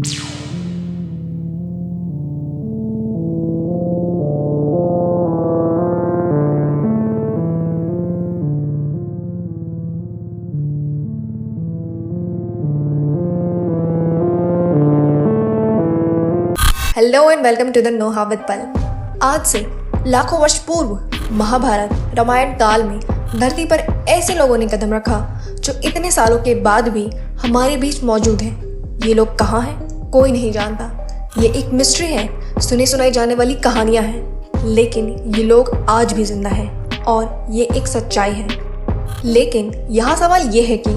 Hello and welcome to the नोहा with पल। आज से लाखों वर्ष पूर्व महाभारत रामायण काल में धरती पर ऐसे लोगों ने कदम रखा जो इतने सालों के बाद भी हमारे बीच मौजूद हैं। ये लोग कहाँ हैं कोई नहीं जानता। ये एक मिस्ट्री है, सुनी सुनाई जाने वाली कहानियां हैं, लेकिन ये लोग आज भी जिंदा हैं और ये एक सच्चाई है। लेकिन यहाँ सवाल ये है कि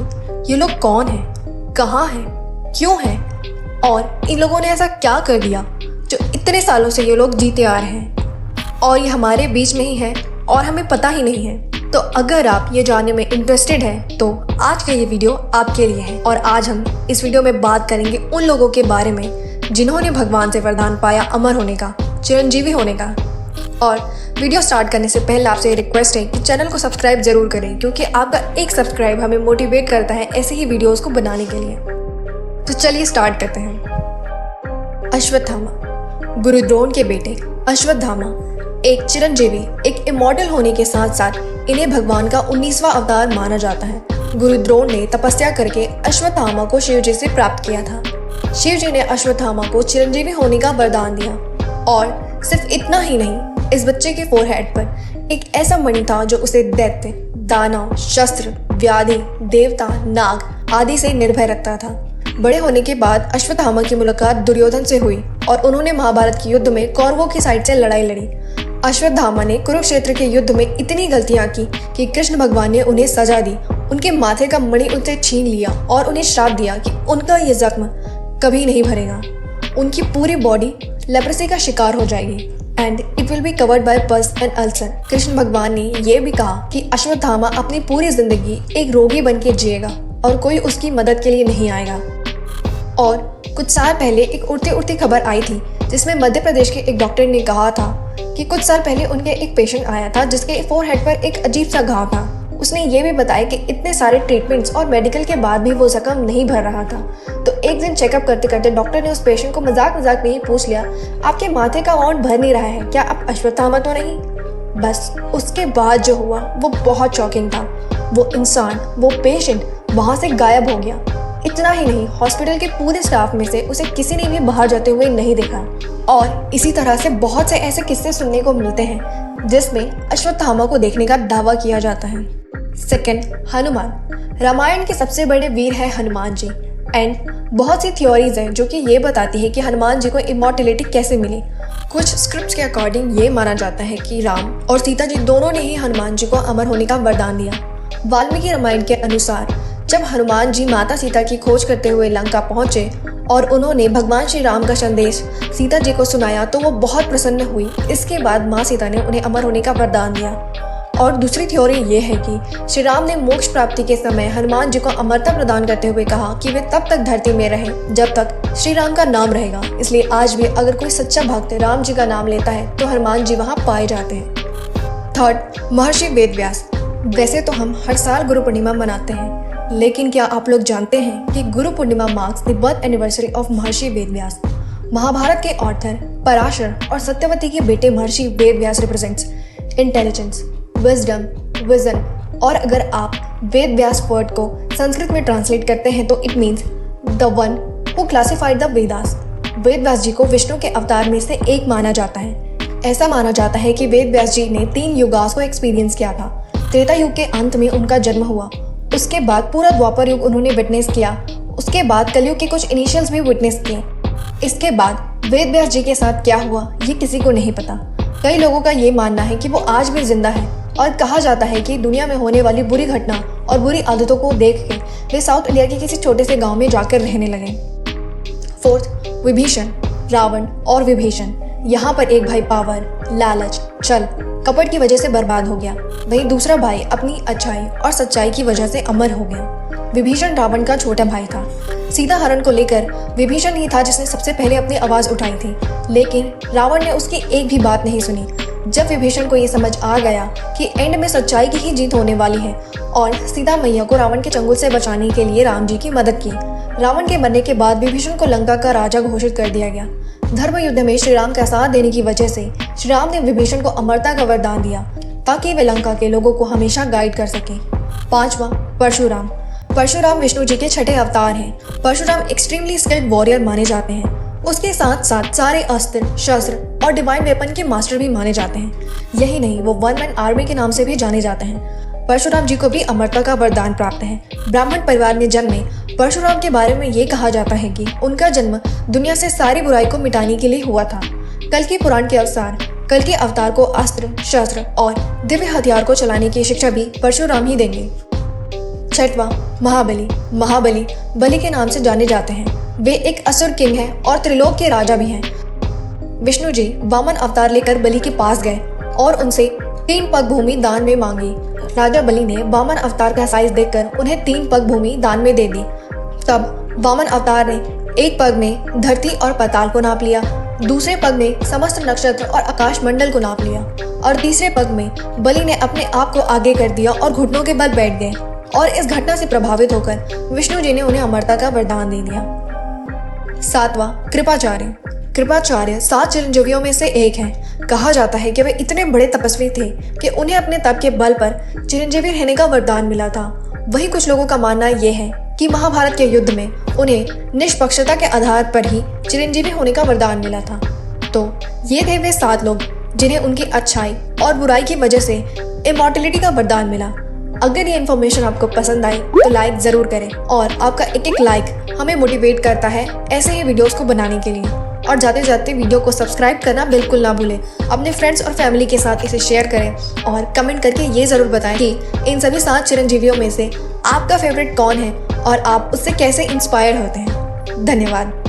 ये लोग कौन हैं, कहाँ हैं, क्यों हैं और इन लोगों ने ऐसा क्या कर दिया जो इतने सालों से ये लोग जीते आ रहे हैं और ये हमारे बीच में ही है और हमें पता ही नहीं है। तो अगर आप ये जानने में इंटरेस्टेड हैं तो आज का ये वीडियो आपके लिए है। और आज हम इस वीडियो में बात करेंगे उन लोगों के बारे में जिन्होंने भगवान से वरदान पाया अमर होने का, चिरंजीवी होने का। और वीडियो स्टार्ट करने से पहले आपसे ये रिक्वेस्ट है कि चैनल को सब्सक्राइब जरूर करें, क्योंकि आपका एक सब्सक्राइब हमें मोटिवेट करता है ऐसे ही वीडियोस को बनाने के लिए। तो चलिए स्टार्ट करते हैं। अश्वत्थामा, गुरु द्रोण के बेटे अश्वत्थामा एक चिरंजीवी, एक इमॉर्टल होने के साथ साथ इन्हें भगवान का 19वां अवतार माना जाता है। गुरु द्रोण ने तपस्या करके अश्वत्थामा को शिव जी से प्राप्त किया था। शिव जी ने अश्वत्थामा को चिरंजीवी होने का वरदान दिया और सिर्फ इतना ही नहीं, इस बच्चे के फोरहेड पर एक ऐसा मणि था जो उसे दैत्य, दानव, शस्त्र, व्याधि, देवता, नाग आदि से निर्भय रखता था। बड़े होने के बाद अश्वत्थामा की मुलाकात दुर्योधन से हुई और उन्होंने महाभारत के युद्ध में कौरवों की साइड से लड़ाई लड़ी। अश्वत्थामा ने कुरुक्षेत्र के युद्ध में इतनी गलतियां की कि कृष्ण भगवान ने उन्हें सजा दी, उनके माथे का मणि उनसे छीन लिया और उन्हें श्राप दिया कि उनका ये जख्म कभी नहीं भरेगा। उनकी पूरी बॉडी लेप्रेसी का शिकार हो जाएगी and it will be covered by पस एंड अल्सर। कृष्ण भगवान ने यह भी कहा कि अश्वत्थामा अपनी पूरी जिंदगी एक रोगी बन के जिएगा और कोई उसकी मदद के लिए नहीं आएगा। और कुछ साल पहले एक उड़ती उड़ती खबर आई थी जिसमें मध्य प्रदेश के एक डॉक्टर ने कहा था कि कुछ साल पहले उनके एक पेशेंट आया था जिसके फोरहेड पर एक अजीब सा घाव था। उसने ये भी बताया कि इतने सारे ट्रीटमेंट्स और मेडिकल के बाद भी वो जख्म नहीं भर रहा था। तो एक दिन चेकअप करते करते डॉक्टर ने उस पेशेंट को मजाक में ही पूछ लिया, आपके माथे का वॉन्ट भर नहीं रहा है, क्या आप अश्वत्थामा तो नहीं? बस उसके बाद जो हुआ वो बहुत शॉकिंग था। वो इंसान, वो पेशेंट वहां से गायब हो गया। इतना ही नहीं, हॉस्पिटल के पूरे स्टाफ में से उसे किसी ने भी बाहर जाते हुए नहीं देखा। और इसी तरह से बहुत से ऐसे किस्से सुनने को मिलते हैं जिसमें अश्वत्थामा को देखने का दावा किया जाता है। सेकंड, हनुमान। रामायण के सबसे बड़े वीर है हनुमान जी एंड बहुत सी थ्योरीज हैं जो कि ये बताती है कि हनुमान जी को इमॉर्टलिटी कैसे मिली। कुछ स्क्रिप्ट्स के अकॉर्डिंग ये माना जाता है कि राम और सीता जी दोनों ने ही हनुमान जी को अमर होने का वरदान दिया। वाल्मीकि रामायण के अनुसार जब हनुमान जी माता सीता की खोज करते हुए लंका पहुंचे और उन्होंने भगवान श्री राम का संदेश सीता जी को सुनाया तो वो बहुत प्रसन्न हुई। इसके बाद माँ सीता ने उन्हें अमर होने का वरदान दिया। और दूसरी थ्योरी ये है कि श्री राम ने मोक्ष प्राप्ति के समय हनुमान जी को अमरता प्रदान करते हुए कहा कि वे तब तक धरती में रहें जब तक श्री राम का नाम रहेगा। इसलिए आज भी अगर कोई सच्चा भक्त राम जी का नाम लेता है तो हनुमान जी वहाँ पाए जाते हैं। थर्ड, महर्षि वेदव्यास। वैसे तो हम हर साल गुरु पूर्णिमा मनाते हैं, लेकिन क्या आप लोग जानते हैं कि Guru Purnima marks the birth anniversary of Maharshi Vedavyas. Mahabharat के ऑथर पराशर और सत्यवती के बेटे Maharshi Vedavyas represents intelligence, wisdom, vision. और अगर आप वेदव्यास वर्ड को संस्कृत में ट्रांसलेट करते हैं तो it means the one who classified the Vedas. Vedavyas ji को विष्णु के अवतार में से एक माना जाता है। ऐसा माना जाता है कि वेदव्यास जी ने 3 युगास को एक्सपीरियंस किया था। त्रेता युग के अंत में उनका जन्म हुआ, उसके बाद पूरा द्वापर युग उन्होंने विटनेस किया, उसके बाद कलयुग के कुछ इनिशियल्स भी विटनेस किए। इसके बाद वेदव्यास जी के साथ क्या हुआ ये किसी को नहीं पता। कई लोगों का ये मानना है कि वो आज भी जिंदा है और कहा जाता है कि दुनिया में होने वाली बुरी घटना और बुरी आदतों को देख के वे साउथ इंडिया के किसी छोटे से गांव में जाकर रहने लगे। फोर्थ, विभीषण, रावण और विभीषण। यहाँ पर एक भाई पावर, लालच, छल, कपट की वजह से बर्बाद हो गया, वहीं दूसरा भाई अपनी अच्छाई और सच्चाई की वजह से अमर हो गया। विभीषण रावण का छोटा भाई था। सीता हरण को लेकर विभीषण ही था जिसने सबसे पहले अपनी आवाज उठाई थी, लेकिन रावण ने उसकी एक भी बात नहीं सुनी। जब विभीषण को ये समझ आ गया कि एंड में सच्चाई की ही जीत होने वाली है और सीता मैया को रावण के चंगुल से बचाने के लिए राम जी की मदद की, रावण के मरने के बाद विभीषण को लंका का राजा घोषित कर दिया गया। धर्म युद्ध में श्री राम का साथ देने की वजह से श्री राम ने विभीषण को अमरता का वरदान दिया ताकि वे लंका के लोगों को हमेशा गाइड कर सकें। 5वां, परशुराम। परशुराम विष्णु जी के छठे अवतार हैं। परशुराम एक्सट्रीमली स्किल्ड वॉरियर माने जाते हैं। उसके साथ साथ सारे अस्त्र, शस्त्र और डिवाइन वेपन के मास्टर भी माने जाते हैं। यही नहीं, वो वन मैन आर्मी के नाम से भी जाने जाते हैं। परशुराम जी को भी अमरता का वरदान प्राप्त है। ब्राह्मण परिवार में जन्मे परशुराम के बारे में ये कहा जाता है कि उनका जन्म दुनिया से सारी बुराई को मिटाने के लिए हुआ था। कल के पुराण के अनुसार कल के अवतार को अस्त्र, शस्त्र और दिव्य हथियार को चलाने की शिक्षा भी परशुराम ही देंगे। 6वां, महाबली। महाबली बलि के नाम से जाने जाते हैं। वे एक असुर किंग हैं और त्रिलोक के राजा भी हैं। विष्णु जी वामन अवतार लेकर बलि के पास गए और उनसे 3 पग भूमि दान में मांगी। राजा बलि ने वामन अवतार का साइज देखकर उन्हें 3 पग भूमि दान में दे दी। तब वामन अवतार ने एक पग में धरती और पाताल को नाप लिया, दूसरे पग में समस्त नक्षत्र और आकाश मंडल को नाप लिया और तीसरे पग में बलि ने अपने आप को आगे कर दिया और घुटनों के बल बैठ गए। और इस घटना से प्रभावित होकर विष्णु जी ने उन्हें अमरता का वरदान दे दिया। 7वां, कृपाचार्य। कृपाचार्य 7 चिरंजीवियों में से एक हैं। कहा जाता है कि वे इतने बड़े तपस्वी थे कि उन्हें अपने तप के बल पर चिरंजीवी रहने का वरदान मिला था। वही कुछ लोगों का मानना यह है कि महाभारत के युद्ध में उन्हें निष्पक्षता के आधार पर ही चिरंजीवी होने का वरदान मिला था। तो ये थे वे 7 लोग जिन्हें उनकी अच्छाई और बुराई की वजह से इमॉर्टलिटी का वरदान मिला। अगर ये इन्फॉर्मेशन आपको पसंद आई तो लाइक ज़रूर करें और आपका एक लाइक हमें मोटिवेट करता है ऐसे ही वीडियोस को बनाने के लिए। और जाते जाते वीडियो को सब्सक्राइब करना बिल्कुल ना भूलें। अपने फ्रेंड्स और फैमिली के साथ इसे शेयर करें और कमेंट करके ये ज़रूर बताएं कि इन सभी 7 चिरंजीवियों में से आपका फेवरेट कौन है और आप उससे कैसे इंस्पायर होते हैं। धन्यवाद।